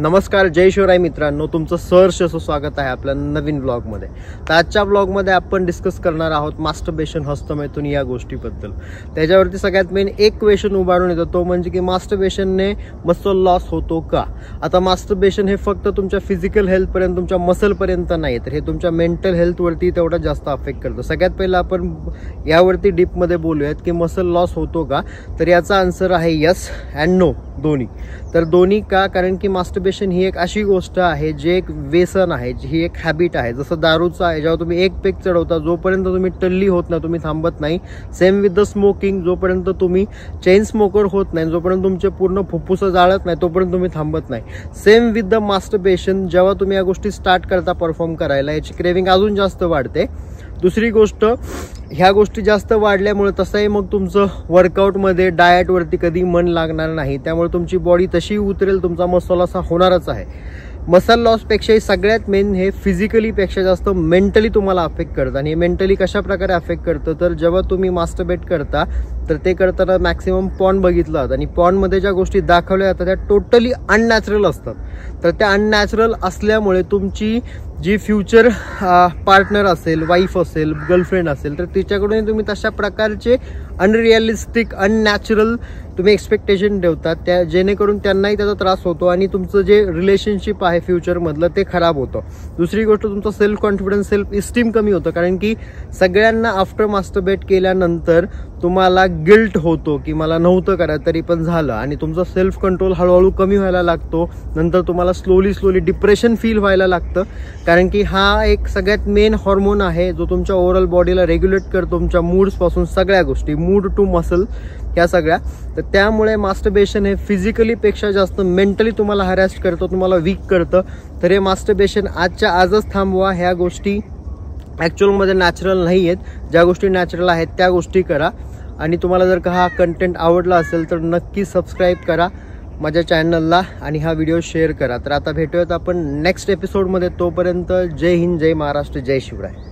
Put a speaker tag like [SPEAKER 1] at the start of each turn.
[SPEAKER 1] नमस्कार, जय शिवराय मित्रांनो, तुमचं सहर्ष असं स्वागत आहे आपल्या नवीन ब्लॉगमध्ये। तर आजच्या ब्लॉगमध्ये आपण डिस्कस करणार आहोत मास्टरबेशन, हस्तमैथुन या गोष्टीबद्दल। त्याच्यावरती सगळ्यात मेन एक क्वेश्चन उभारून येतो, तो म्हणजे की मास्टरबेशनने मसल लॉस होतो का। आता मास्टरबेशन हे फक्त तुमच्या फिजिकल हेल्थ पर्यंत, तुमच्या मसल पर्यंत नाही, तर हे तुमच्या मेंटल हेल्थ वरती तेवढा जास्त अफेक्ट करतं। सगळ्यात पहिलं आपण यावरती डीपमध्ये बोलूयात की मसल लॉस होतो का। तर याचा आन्सर आहे यस अँड नो, दोन्ही। तर दोन्ही का, कारण की मास्टरबेशन ही एक अशी गोष्ट आहे जे एक व्यसन आहे, ही एक हॅबिट आहे। जसं दारूचं आहे, जेव्हा तुम्ही एक पेक चढवता जोपर्यंत तुम्ही टल्ली होत नाही तुम्ही थांबत नाही। सेम विथ द स्मोकिंग, जोपर्यंत तुम्ही चेन स्मोकर होत नाही, जोपर्यंत तुमचे पूर्ण फुफ्फुसं जाळत नाही तोपर्यंत तुम्ही थांबत नाही। सेम विथ द मास्टरबेशन, जेव्हा तुम्ही या गोष्टी स्टार्ट करता परफॉर्म करायला, याची क्रेविंग अजून जास्त वाढते। दुसरी गोष्ट, ह्या गोष्टी जास्त वाढल्यामुळे तसंही मग तुमचं वर्कआउटमध्ये, डाएटवरती कधी मन लागणार नाही, त्यामुळे तुमची बॉडी तशी उतरेल, तुमचा मसल असा होणारच आहे। मसल लॉसपेक्षाही सगळ्यात मेन हे फिजिकली पेक्षा जास्त मेंटली तुम्हाला अफेक्ट करतं। आणि हे मेंटली कशा प्रकारे अफेक्ट करतं, तर जेव्हा तुम्ही मास्टरबेट करता तर ते करताना मॅक्सिमम पॉर्न बघितलं जातं, आणि पॉर्नमध्ये ज्या गोष्टी दाखवल्या जातात त्या टोटली अननॅचरल असतात। तर त्या अननॅचरल असल्यामुळे तुमची जी फ्युचर पार्टनर असेल, वाईफ असेल, गर्लफ्रेंड असेल, तर तिच्याकडून तुम्ही तशा प्रकारचे अनरिअलिस्टिक, अननॅचरल तुम्ही एक्सपेक्टेशन ठेवतात, त्या जेणेकरून त्यांनाही त्याचा त्रास होतो आणि तुमचं जे रिलेशनशिप आहे फ्युचरमधलं ते खराब होतं। दुसरी गोष्ट, तुमचं सेल्फ कॉन्फिडन्स, सेल्फ इस्टीम कमी होतं, कारण की सगळ्यांना आफ्टर मास्टरबेट केल्यानंतर तुम्हाला गिल्ट होतो की मला नव्हतं करायचं तरी पण झालं, आणि तुमचा सेल्फ कंट्रोल हळूहळू कमी व्हायला लागतो। नंतर तुम्हाला स्लोली डिप्रेशन फील व्हायला लागतं, कारण की हा एक सगळ्यात मेन हॉर्मोन आहे जो तुमच्या ओव्हरऑल बॉडीला रेग्युलेट करतो, तुमच्या मूड्सपासून सगळ्या गोष्टी, मूड टू मसल ह्या सगळ्या। तर त्यामुळे मास्टरबेशन हे फिजिकली पेक्षा जास्त मेंटली तुम्हाला हॅरॅस करतं, तुम्हाला वीक करतं। तर हे मास्टरबेशन आजच्या आजच थांबवा। ह्या गोष्टी ॲक्च्युअलमध्ये नॅचरल नाही आहेत, ज्या गोष्टी नॅचरल आहेत त्या गोष्टी करा। आणि तुम्हाला जर का हा कंटेंट आवडला असेल तर नक्की सबस्क्राईब करा माझ्या चॅनलला आणि हा व्हिडिओ शेअर करा। तर आता भेटूयात आपण नेक्स्ट एपिसोडमध्ये, तोपर्यंत जय हिंद, जय महाराष्ट्र, जय शिवराय।